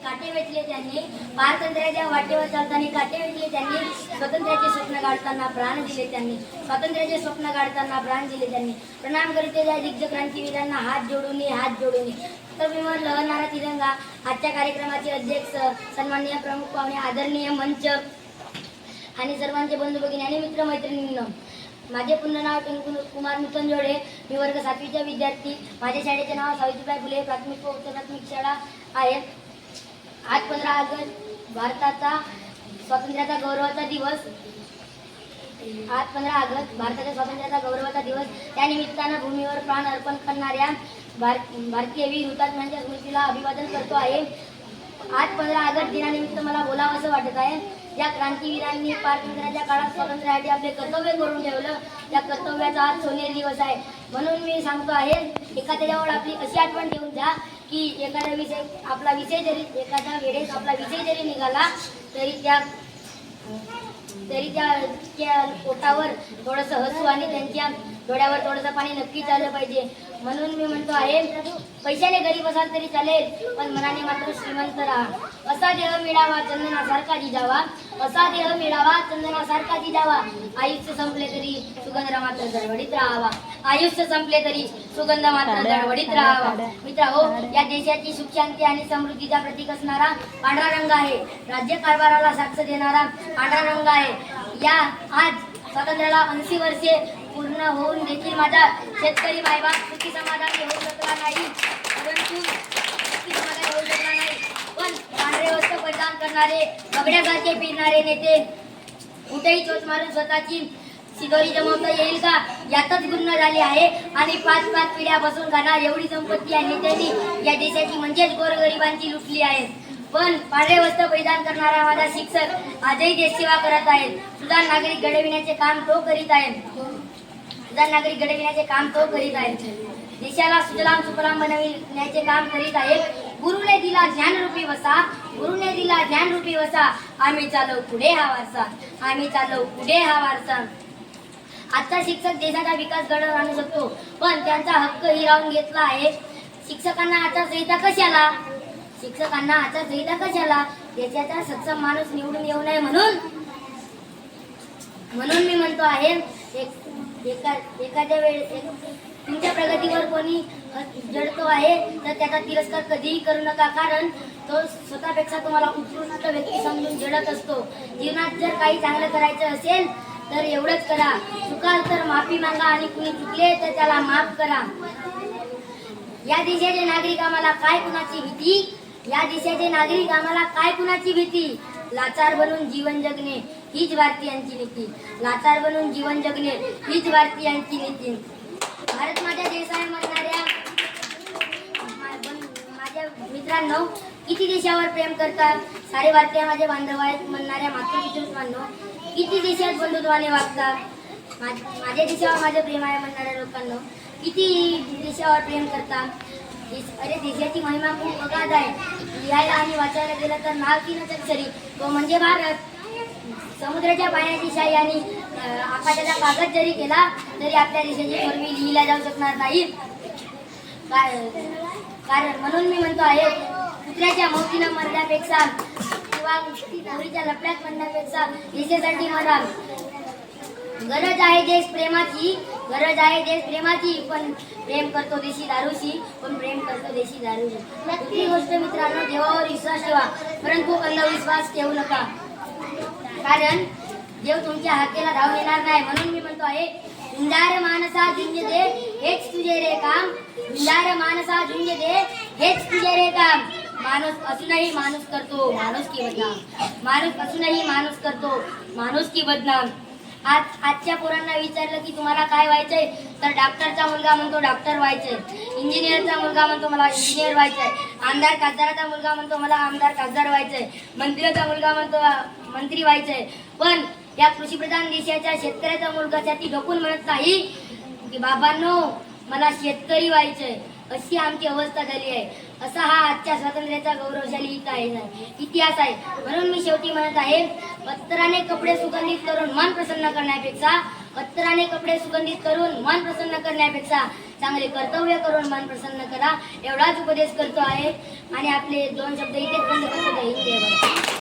काटे वेचले त्यांनी, पारतंत्र्याच्या वाटेवर चालताना काटे वेचले त्यांनी, स्वातंत्र्याचे स्वप्न काढताना प्राण दिले त्यांनी, स्वातंत्र्याचे स्वप्न काढताना प्राण दिले त्यांनी. प्रणाम करीते या दिग्गज क्रांतीवीरांना हात जोडून हात जोडून. तत्वभूमीवर लहरणारा तिरंगा. आजच्या कार्यक्रमाचे अध्यक्ष सन्माननीय प्रमुख पाहुणे, आदरणीय मंच आणि सर्वांचे बंधू भगिनी आणि मित्र मैत्रिणींनो, माझे पूर्ण नाव टिंकू कुमार नूतन जोडे. मी वर्ग 7वीचा विद्यार्थी. माझ्या शाळेचे नाव सावित्रीबाई फुले प्राथमिक व उच्च प्राथमिक शाळा आहे. आज 15 ऑगस्ट भारताचा स्वातंत्र्याचा गौरवाचा दिवस. आज 15 ऑगस्ट भारताच्या स्वातंत्र्याचा गौरवाचा दिवस. त्या निमित्तानं भूमीवर प्राण अर्पण करणाऱ्या भारतीय वीर हुतात्म्यांच्या स्मृतीला अभिवादन करतो आहे. आज 15 ऑगस्ट दिनानिमित्त मला बोलावं असं वाटत आहे. या क्रांतीवीरांनी पारतंत्र्याच्या काळात स्वातंत्र्यासाठी आपले कर्तव्य करून ठेवलं. त्या कर्तव्याचा आज सोनेरी दिवस आहे. म्हणून मी सांगतो आहे, एखाद्याजवळ आपली अशी आठवण ठेवून द्या की एखादा विषय आपला विषय जरी एखाद्या वेळेस आपला विषय जरी निघाला तरी त्या ओठावर थोडंसं हसू आणि त्यांच्या डोळ्यावर थोडंसं पाणी नक्कीच आलं पाहिजे. म्हणून मी म्हणतो आहे, पैशाने गरीब असाल तरी चालेल, पण मनाने मात्र श्रीमंत राहा. असा देह मिळावा चंदनासारखा जिजावा, असा देह मिळावा चंदनासारखा जिजावा. आयुष्य संपले तरी सुगंध मात्र दळवडीत राहावा, आयुष्य संपले तरी सुगंध मात्र दळवडीत राहावा. मित्रहो, या देशाची सुख शांती आणि समृद्धीचा प्रतीक असणारा पांढरा रंग आहे. राज्यकारभाराला साक्ष देणारा पांढरा रंग आहे. या आज स्वातंत्र्याला 80 वर्षे पूर्ण होऊन देखील माझा शेतकरी मायबाप सुखी समाधानी होऊ शकला नाही, परंतु सुखी समाधानी होऊ शकला नाही. पण पांढरे वस्त्र परिधान करणारे, बगड्यासारखे फिरणारे नेते कुठेही चोच मारून स्वतःची शिदोरी जमवता येईल का यातच गुन्न झाले आहे. आणि 5-5 पिढ्यापासून खाणार एवढी संपत्ती या नेत्यांनी या देशाची म्हणजेच गोरगरिबांची लुटली आहे. पण पांढरे वस्त्र परिधान करणारा माझा शिक्षक आजही देशसेवा करत आहेत. सुजाण नागरिक घडविण्याचे काम तो करीत आहे. सुजाण नागरिक घडविण्याचे काम तो करीत आहे. देशाला सुजलाम सुफलाम बनविण्याचे काम करीत आहे. गुरुने दिला ज्ञानरूपी वसा, गुरुने दिला ज्ञानरूपी वसा. आम्ही चालवू पुढे हा वारसा, आम्ही चालवू पुढे हा वारसा. आजचा शिक्षक देशाचा विकास घडवून आणू शकतो, पण त्यांचा हक्क हिरावून घेतला आहे. शिक्षकांना आचारसंहिता कशाला? शिक्षकांना आचारसंहिता कशाला? देशाचा सक्षम माणूस निवडून येऊ नये म्हणून मी म्हणतो आहे, एखाद्या वेळेस तुमच्या प्रगतीवर कोणी जडतो आहे तर त्याचा तिरस्कार कधीही करू नका, कारण तो स्वतःपेक्षा तुम्हाला उत्कृष्ट व्यक्ती समजून जडत असतो. जीवनात जर काही चांगलं करायचं असेल तर एवढंच करा, चुकाल तर माफी मागा आणि कुणी चुकले तर त्याला माफ करा. या देशाचे नागरिक आम्हाला काय कुणाची भीती, या देशाचे नागरिक आम्हाला काय कुणाची भीती. लाचार बनून जीवन जगणे हीच भारतीयांची नीती, लाचार बनून जीवन जगणे हीच भारतीयांची नीती. भारत माझ्या देश आहे म्हणणाऱ्या माझ्या मित्रांनो, किती देशावर प्रेम करतात. सारे भारतीय माझे बांधव आहेत म्हणणाऱ्या मातृपितृत्वांनो, किती देशात बंधुत्वाने वागतात. माझ्या देशावर माझे प्रेम आहे म्हणणाऱ्या लोकांनो, किती देशावर प्रेम करतात. अरे देशाची महिमा खूप अगाध आहे. लिहायला आणि वाचायला गेलं तर नाव 3 अक्षरी, तो म्हणजे भारत. समुद्राच्या पाण्याची शाई आणि आकाशाचा कागद जरी केला तरी आपल्या देशाची पूर्वी लिहिला जाऊ शकणार नाही. कारण म्हणून मी म्हणतो आहे, कुत्र्याच्या मौतीनं मरण्यापेक्षा किंवा पोरीच्या लपड्यात मरण्यापेक्षा देशासाठी मरा. गरज आहे देश प्रेमाची, गरज आहे देश प्रेमाची, पण प्रेम करतो देशी दारूशी, पण प्रेम करतो देशी दारूशी. दुसरी गोष्ट मित्रांनो, देवावर विश्वास ठेवा, परंतु अंधविश्वास ठेवू नका, कारण देव तुमच्या हाकेला धावून येणार नाही. म्हणून मी म्हणतो आहे, झुंजार मानसा झुंज दे हेच तुझे रे काम, झुंजार मानसा झुंज दे हेच तुझे रे काम. माणूस असूनही माणूस करतो माणूस की बदनाम, माणूस असूनही माणूस करतो माणूस की बदनाम. आजच्या पोरांना विचारलं की तुम्हाला काय व्हायचंय, तर डॉक्टरचा मुलगा म्हणतो डॉक्टर व्हायचंय, इंजिनियरचा मुलगा म्हणतो मला इंजिनियर व्हायचंय, आमदार खासदाराचा मुलगा म्हणतो मला आमदार खासदार व्हायचंय, मंत्र्याचा मुलगा म्हणतो मंत्री व्हायचंय. पण या कृषीप्रधान देशाच्या शेतकऱ्याचा मुलगा ती ढोकून म्हणत नाही की बाबांनो मला शेतकरी व्हायचंय. अशी आमची अवस्था झाली आहे. असा हा आजच्या स्वातंत्र्याचा गौरवशाली इतिहास आहे. म्हणून मी शेवटी म्हणत आहे, अत्तराने कपडे सुगंधित करून मन प्रसन्न करण्यापेक्षा, अत्तराने कपडे सुगंधित करून मन प्रसन्न करण्यापेक्षा चांगले कर्तव्य करून मन प्रसन्न करा एवढाच उपदेश करतो आहे आणि आपले 2 शब्द इथेच बंद करतो. जय हिंद, जय भारत.